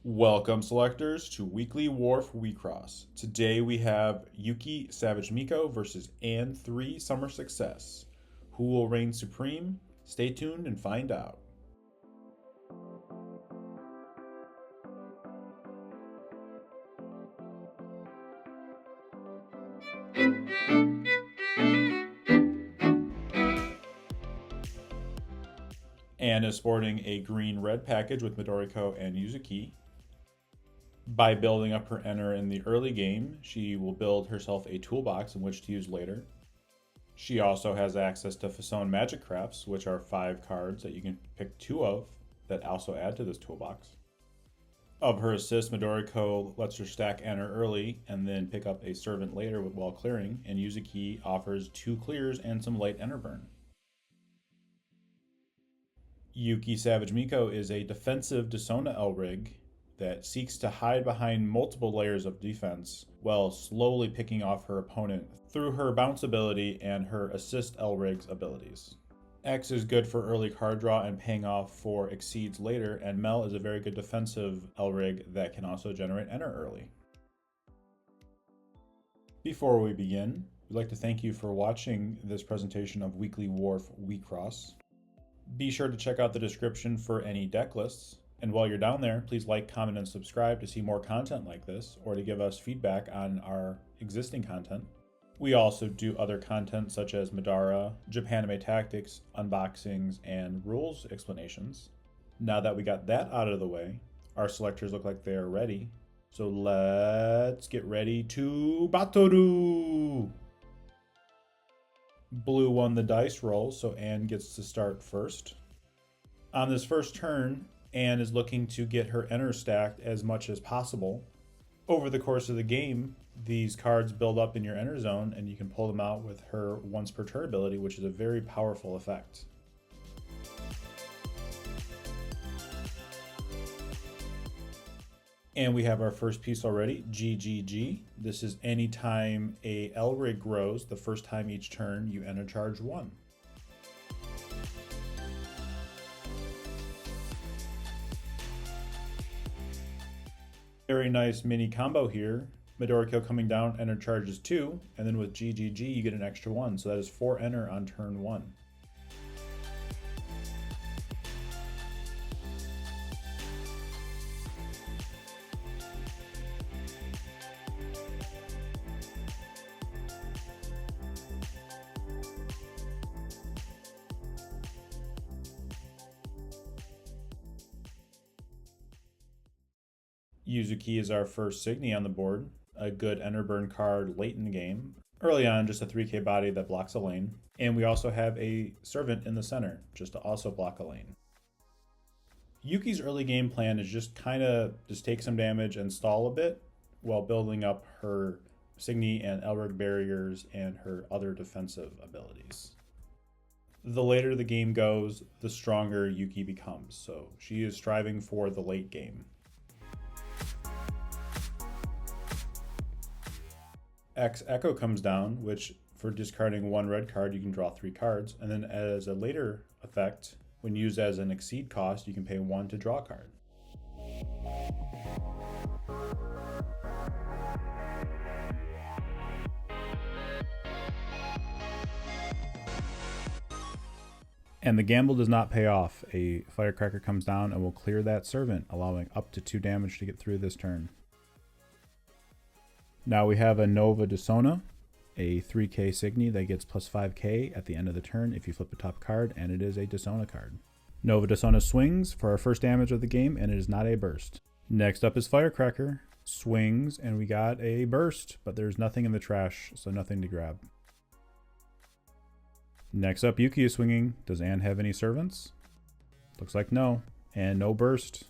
Welcome, selectors, to Weekly Wharf Wixoss. Today we have Yuki Savage Miko versus Anne 3 Summer Success. Who will reign supreme? Stay tuned and find out. Anne is sporting a green-red package with Midoriko and Yuzuki. By building up her enter in the early game, she will build herself a toolbox in which to use later. She also has access to Fesonne Magic Crafts, which are 5 cards that you can pick 2 of that also add to this toolbox. Of her assist, Midoriko lets her stack enter early and then pick up a servant later while clearing, and Yuzuki offers 2 clears and some light enter burn. Yuki Savage Miko is a defensive Dissona Elrig that seeks to hide behind multiple layers of defense while slowly picking off her opponent through her bounce ability and her assist Elrig's abilities. X is good for early card draw and paying off for exceeds later, and Mel is a very good defensive Elrig that can also generate enter early. Before we begin, we'd like to thank you for watching this presentation of Weekly Wharf Wixoss. Be sure to check out the description for any deck lists. And while you're down there, please like, comment, and subscribe to see more content like this or to give us feedback on our existing content. We also do other content such as Madara, Japanime tactics, unboxings, and rules explanations. Now that we got that out of the way, our selectors look like they are ready. So let's get ready to Batoru! Blue won the dice roll, so Anne gets to start first. On this first turn, Anne is looking to get her enter stacked as much as possible. Over the course of the game, these cards build up in your enter zone and you can pull them out with her once per turn ability, which is a very powerful effect. And we have our first piece already, GGG. This is anytime a Elrig grows, the first time each turn you enter charge 1. Very nice mini combo here. Midoriko coming down, enter charges 2, and then with GGG you get an extra 1, so that is 4 enter on turn 1. Yuzuki is our first Signy on the board, a good enter burn card late in the game. Early on, just a 3k body that blocks a lane. And we also have a servant in the center, just to also block a lane. Yuki's early game plan is just take some damage and stall a bit while building up her Signy and Elrig barriers and her other defensive abilities. The later the game goes, the stronger Yuki becomes, so she is striving for the late game. X Echo comes down, which for discarding 1 red card, you can draw 3 cards. And then as a later effect, when used as an exceed cost, you can pay 1 to draw a card. And the gamble does not pay off. A Firecracker comes down and will clear that servant, allowing up to 2 damage to get through this turn. Now we have a Nova Dissona, a 3k Signy that gets plus 5k at the end of the turn if you flip a top card, and it is a Dissona card. Nova Dissona swings for our first damage of the game, and it is not a burst. Next up is Firecracker, swings, and we got a burst, but there's nothing in the trash, so nothing to grab. Next up, Yuki is swinging. Does Anne have any servants? Looks like no, and no burst.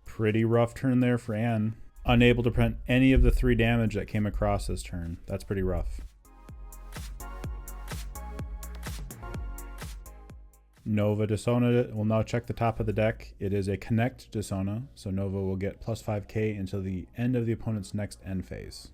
Pretty rough turn there for Anne. Unable to prevent any of the 3 damage that came across this turn. That's pretty rough. Nova Dissona will now check the top of the deck. It is a connect Dissona, so Nova will get plus 5k until the end of the opponent's next end phase.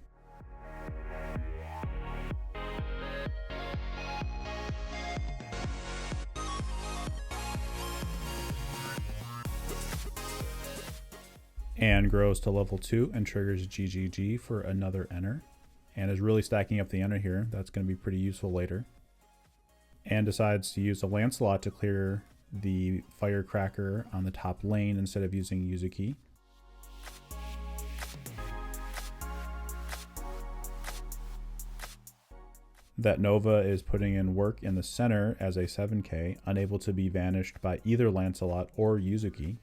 and grows to level 2 and triggers GGG for another enter, and is really stacking up the enter here. That's going to be pretty useful later. And decides to use the Lancelot to clear the firecracker on the top lane instead of using Yuki. That Nova is putting in work in the center as a 7k, unable to be vanished by either Lancelot or Yuki.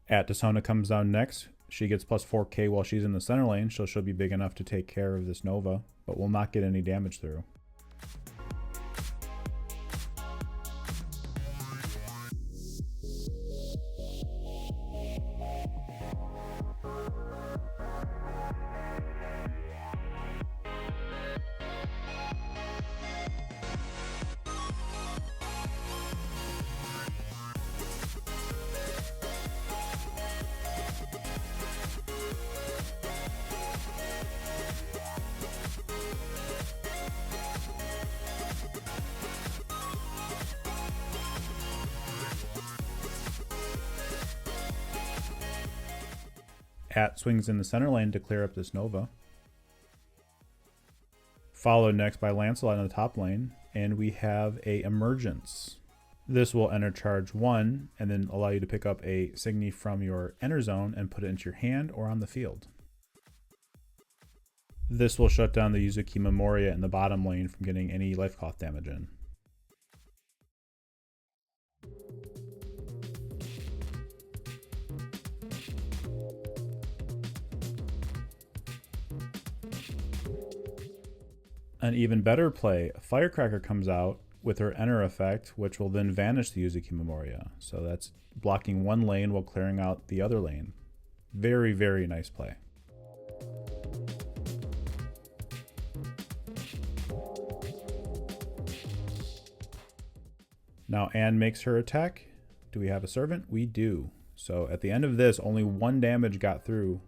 At Dissona comes down next. She gets plus 4k while she's in the center lane, so she'll be big enough to take care of this Nova, but will not get any damage through. At swings in the center lane to clear up this Nova. Followed next by Lancelot in the top lane, and we have a Emergence. This will enter charge 1 and then allow you to pick up a Signy from your enter zone and put it into your hand or on the field. This will shut down the Yuki Memoria in the bottom lane from getting any life cloth damage in. An even better play, Firecracker comes out with her enter effect, which will then vanish the Yuki Memoria. So that's blocking one lane while clearing out the other lane. Very, very nice play. Now Anne makes her attack. Do we have a servant? We do. So at the end of this, only 1 damage got through.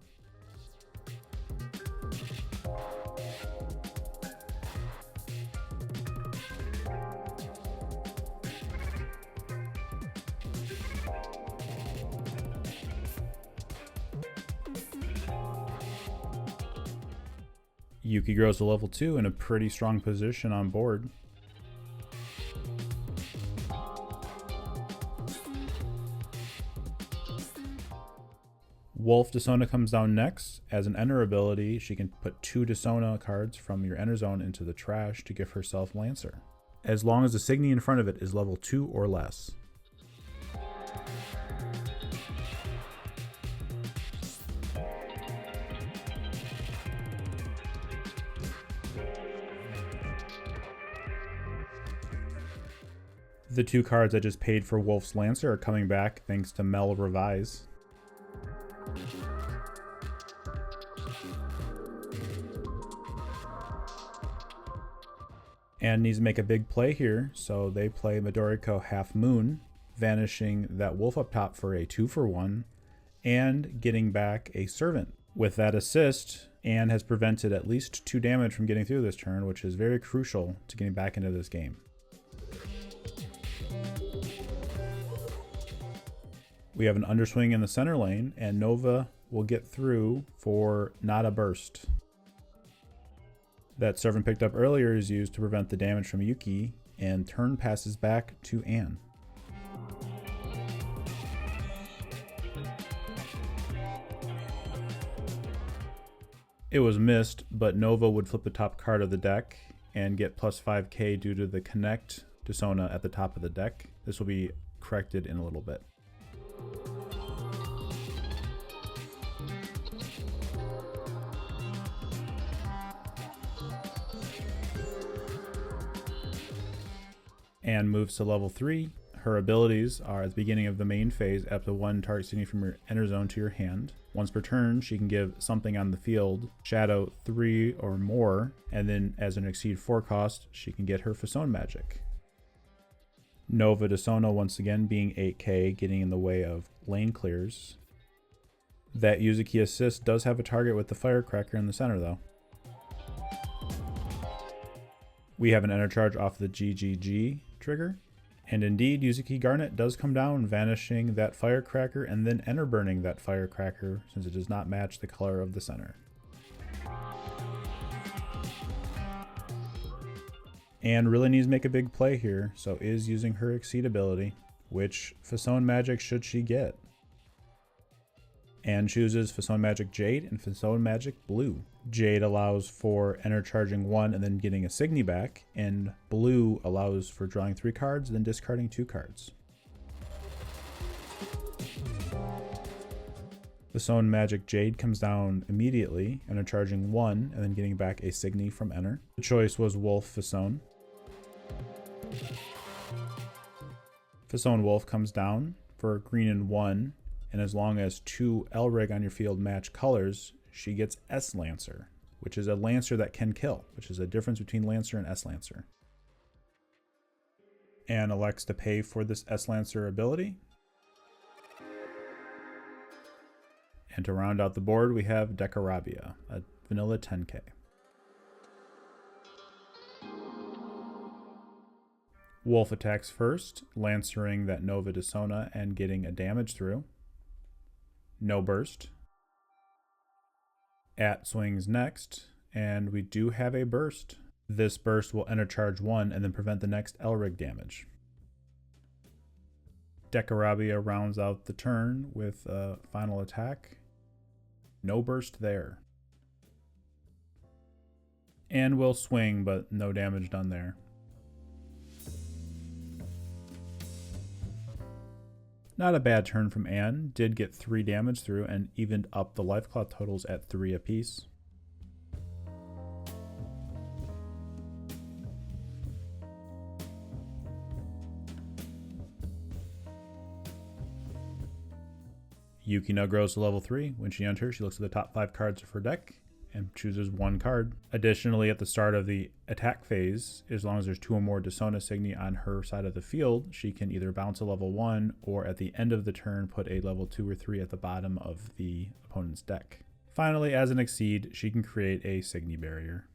Yuki grows to level 2 in a pretty strong position on board. Wolf Dissona comes down next. As an enter ability, she can put 2 Dissona cards from your enter zone into the trash to give herself Lancer, as long as the Signy in front of it is level 2 or less. The 2 cards I just paid for Wolf's Lancer are coming back thanks to Mel Revise. And needs to make a big play here, so they play Midoriko Half Moon, vanishing that Wolf up top for a 2-for-1, and getting back a Servant. With that assist, Anne has prevented at least 2 damage from getting through this turn, which is very crucial to getting back into this game. We have an underswing in the center lane, and Nova will get through for not a burst. That Servant picked up earlier is used to prevent the damage from Yuki, and turn passes back to Anne. It was missed, but Nova would flip the top card of the deck and get plus 5k due to the Connect Dissona at the top of the deck. This will be corrected in a little bit. Anne moves to level 3. Her abilities are at the beginning of the main phase, up to 1 target Signy from your enter zone to your hand. Once per turn, she can give something on the field, shadow 3 or more, and then as an exceed 4 cost, she can get her Fesonne magic. Nova Dissona once again being 8k, getting in the way of lane clears. That Yuki assist does have a target with the Firecracker in the center though. We have an enter charge off the GGG trigger, And indeed, Yuki Garnet does come down, vanishing that firecracker and then enter burning that firecracker since it does not match the color of the center. And really needs to make a big play here, so is using her Exceed ability, which Fesonne Magic should she get. And chooses Fesonne Magic Jade and Fesonne Magic Blue. Jade allows for enter charging 1 and then getting a Signy back, and Blue allows for drawing 3 cards and then discarding 2 cards. Fesonne Magic Jade comes down immediately, enter charging 1 and then getting back a Signy from enter. The choice was Wolf Fesonne. Fesonne Wolf comes down for green and 1, and as long as 2 Elrig on your field match colors, she gets S Lancer, which is a Lancer that can kill, which is a difference between Lancer and S Lancer. And elects to pay for this S Lancer ability. And to round out the board, we have Decarabia, a vanilla 10k. Wolf attacks first, lancering that Nova Dissona and getting a damage through. No burst. At swings next, and we do have a burst. This burst will enter charge 1 and then prevent the next Elrig damage. Decarabia rounds out the turn with a final attack. No burst there. And will swing, but no damage done there. Not a bad turn from Anne, did get 3 damage through and evened up the life claw totals at 3 apiece. Yuki now grows to level 3. When she enters, she looks at the top 5 cards of her deck and chooses 1 card. Additionally, at the start of the attack phase, as long as there's 2 or more Dissona Signy on her side of the field, she can either bounce a level 1 or at the end of the turn put a level 2 or 3 at the bottom of the opponent's deck. Finally, as an Exceed, she can create a Signy barrier.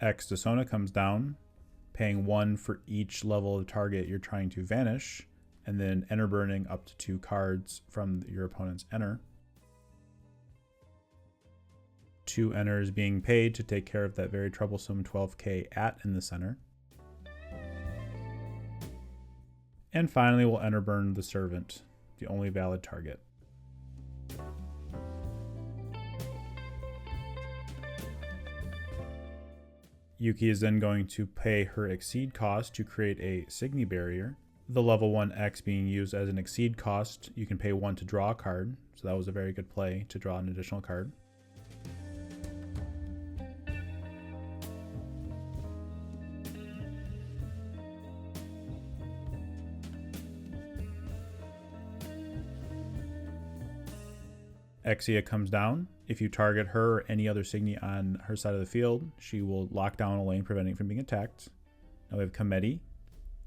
X Dissona comes down, paying 1 for each level of target you're trying to vanish, and then enter burning up to 2 cards from your opponent's enter. 2 enters being paid to take care of that very troublesome 12k at in the center. And finally, we'll enter burn the Servant, the only valid target. Yuki is then going to pay her Exceed cost to create a Signy barrier. The level 1 X being used as an Exceed cost, you can pay 1 to draw a card, so that was a very good play to draw an additional card. Exia comes down. If you target her or any other Signy on her side of the field, she will lock down a lane, preventing it from being attacked. Now we have Komedi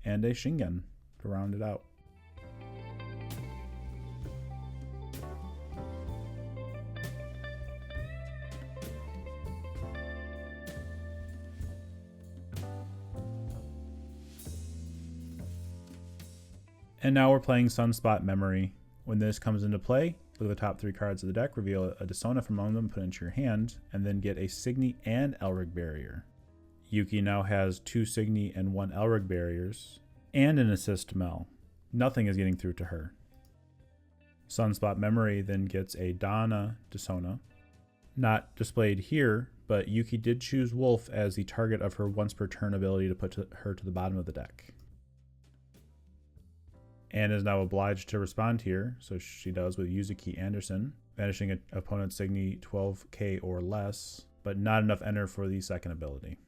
and a Shingen to round it out. And now we're playing Sunspot Memory. When this comes into play, look at the top 3 cards of the deck, reveal a Dissona from among them, put it into your hand, and then get a Signy and Elrig barrier. Yuki now has 2 Signy and 1 Elrig barriers, and an assist Mel. Nothing is getting through to her. Sunspot Memory then gets a Donna Dissona. Not displayed here, but Yuki did choose Wolf as the target of her once per turn ability to put her to the bottom of the deck. And is now obliged to respond here, so she does with Yuzuki Anderson, vanishing an opponent's Signy 12k or less, but not enough enter for the second ability.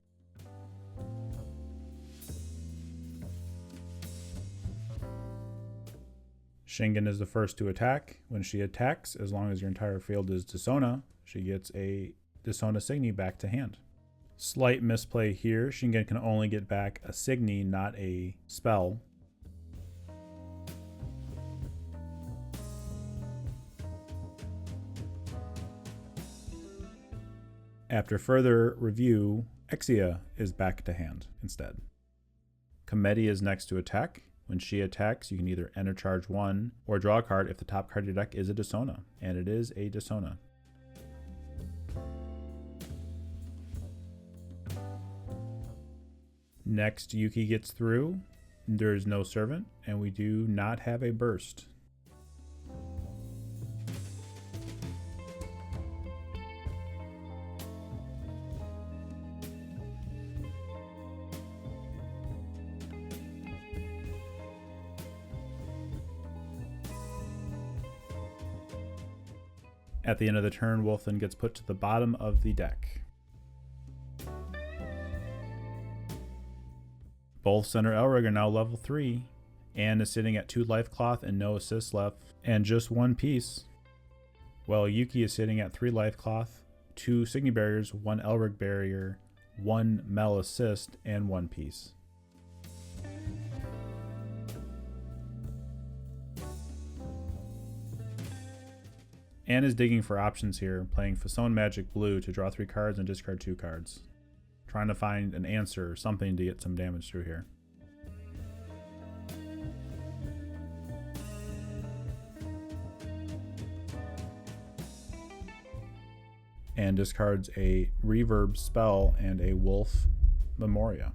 Shingen is the first to attack. When she attacks, as long as your entire field is Dissona, she gets a Dissona Signy back to hand. Slight misplay here. Shingen can only get back a Signy, not a spell. After further review, Exia is back to hand instead. Comedy is next to attack. When she attacks, you can either enter charge 1 or draw a card if the top card of your deck is a Dissona, and it is a Dissona. Next, Yuki gets through. There is no servant, and we do not have a burst. At the end of the turn, Wolf then gets put to the bottom of the deck. Both Center Elrig are now level 3. Anne is sitting at 2 life cloth and no assists left, and just 1 piece. While Yuki is sitting at 3 life cloth, 2 Signy barriers, 1 Elrig barrier, 1 Mel assist, and 1 piece. Anne is digging for options here, playing Fesonne Magic Blue to draw 3 cards and discard 2 cards. Trying to find an answer or something to get some damage through here. And discards a Reverb spell and a Wolf Memoria.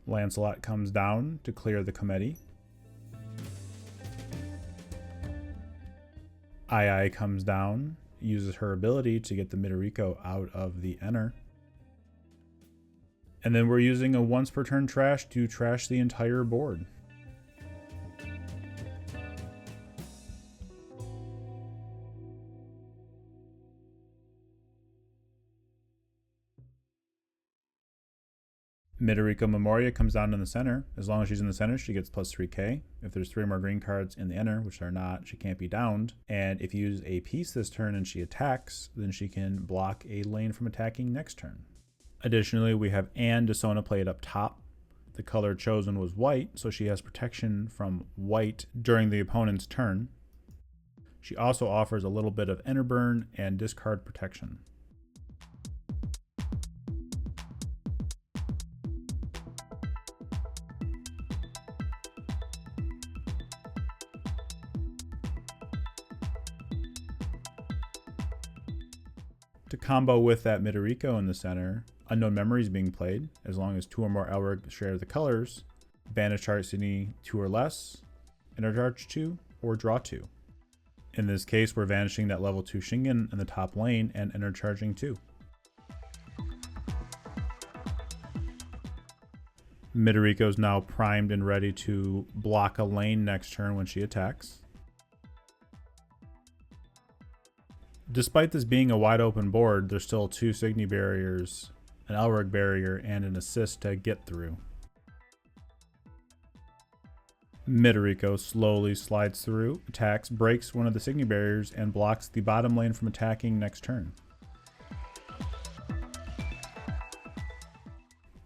Lancelot comes down to clear the committee. Ai comes down, uses her ability to get the Midoriko out of the enter. And then we're using a once per turn trash to trash the entire board. Midoriko Memoria comes down in the center. As long as she's in the center, she gets plus 3k. If there's 3 more green cards in the enter, which there are not, she can't be downed. And if you use a piece this turn and she attacks, then she can block a lane from attacking next turn. Additionally, we have Anne Dissona played up top. The color chosen was white, so she has protection from white during the opponent's turn. She also offers a little bit of enter burn and discard protection. To combo with that Midoriko in the center, Unknown Memory is being played. As long as 2 or more Elrig share the colors, banish target city 2 or less, enter charge 2, or draw 2. In this case, we're vanishing that level 2 Shingen in the top lane and enter charging 2. Midoriko is now primed and ready to block a lane next turn when she attacks. Despite this being a wide open board, there's still 2 Signy barriers, an Elrig barrier, and an assist to get through. Midoriko slowly slides through, attacks, breaks one of the Signy barriers, and blocks the bottom lane from attacking next turn.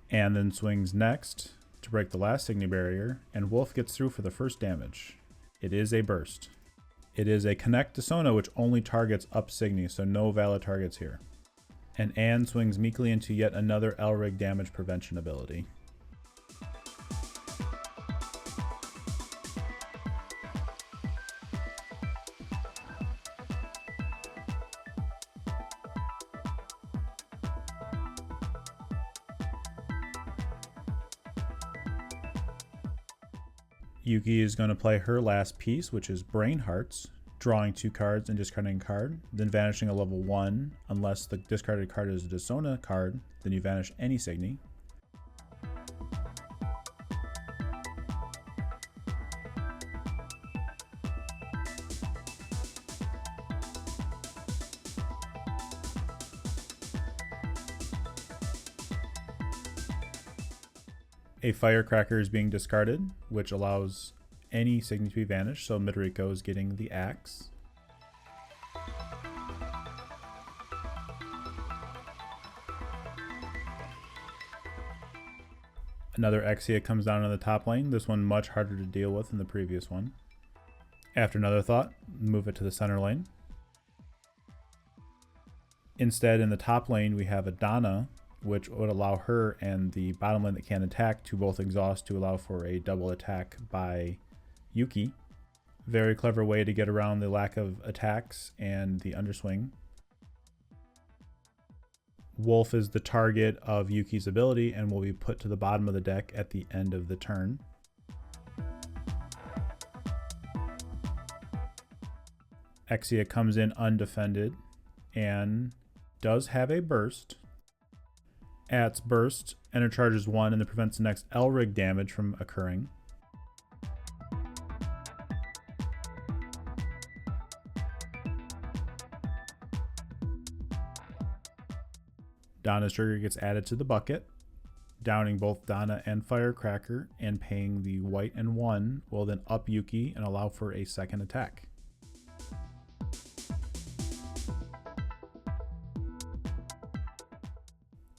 And then swings next to break the last Signy barrier, and Wolf gets through for the first damage. It is a burst. It is a Connect Dissona, which only targets up Signy, so no valid targets here. And Anne swings meekly into yet another Elrig damage prevention ability. Yuki is going to play her last piece, which is Brain Hearts, drawing 2 cards and discarding a card, then vanishing a level 1. Unless the discarded card is a Dissona card, then you vanish any Signy. A Firecracker is being discarded, which allows any Signy to be vanished, so Midoriko is getting the axe. Another Exia comes down on the top lane, this one much harder to deal with than the previous one. After another thought, move it to the center lane. Instead, in the top lane, we have a Donna, which would allow her and the bottom lane that can't attack to both exhaust to allow for a double attack by Yuki. Very clever way to get around the lack of attacks and the underswing. Wolf is the target of Yuki's ability and will be put to the bottom of the deck at the end of the turn. Exia comes in undefended and does have a burst. At its burst, enter charges 1 and it prevents the next Elrig damage from occurring. Donna's trigger gets added to the bucket. Downing both Donna and Firecracker and paying the white and 1 will then up Yuki and allow for a second attack.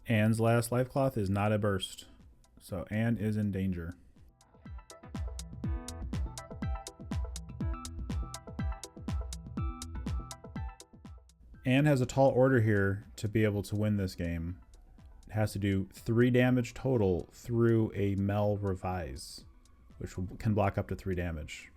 Anne's last life cloth is not a burst, so Anne is in danger. Anne has a tall order here to be able to win this game. It has to do 3 damage total through a Mel Revise, which can block up to 3 damage.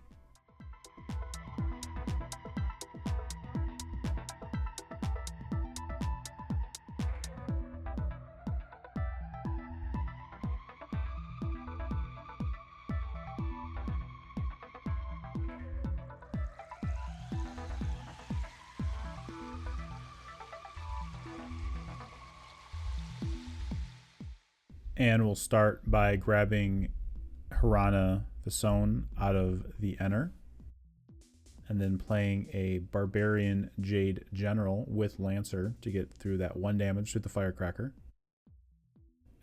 And we'll start by grabbing Hirana Fesonne out of the Enter, and then playing a Barbarian Jade General with Lancer to get through that 1 damage to the Firecracker.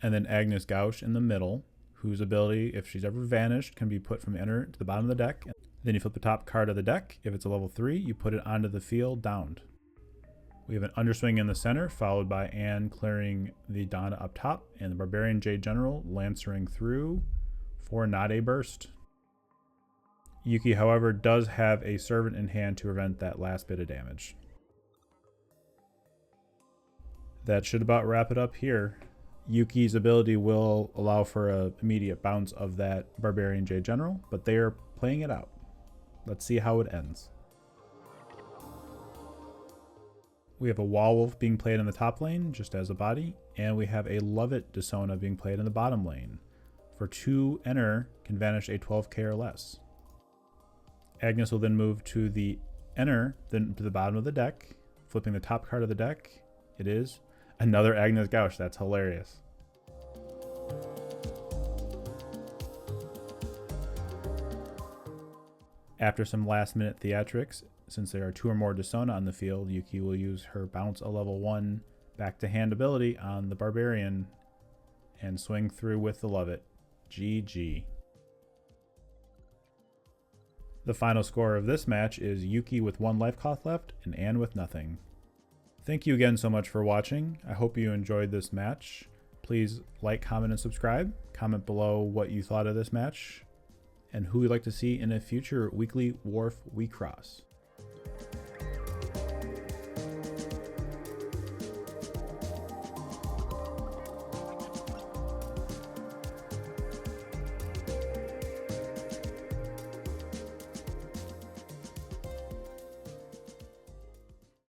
And then Agnes Gauche in the middle, whose ability, if she's ever vanished, can be put from Enter to the bottom of the deck. Then you flip the top card of the deck. If it's a level 3, you put it onto the field downed. We have an underswing in the center, followed by Anne clearing the Donna up top, and the Barbarian Jade General lancering through for not a burst. Yuki, however, does have a Servant in hand to prevent that last bit of damage. That should about wrap it up here. Yuki's ability will allow for an immediate bounce of that Barbarian Jade General, but they are playing it out. Let's see how it ends. We have a Wall Wolf being played in the top lane, just as a body, and we have a Love It Dissona being played in the bottom lane. For 2 Enter, can vanish a 12k or less. Agnes will then move to the Enter, then to the bottom of the deck, flipping the top card of the deck. It is another Agnes Gauche. That's hilarious. After some last-minute theatrics, since there are 2 or more Dissona on the field, Yuki will use her bounce a level 1 back to hand ability on the Barbarian and swing through with the Love It. GG. The final score of this match is Yuki with 1 life cloth left and Anne with nothing. Thank you again so much for watching. I hope you enjoyed this match. Please like, comment, and subscribe. Comment below what you thought of this match and who you'd like to see in a future Weekly Wharf Wixoss.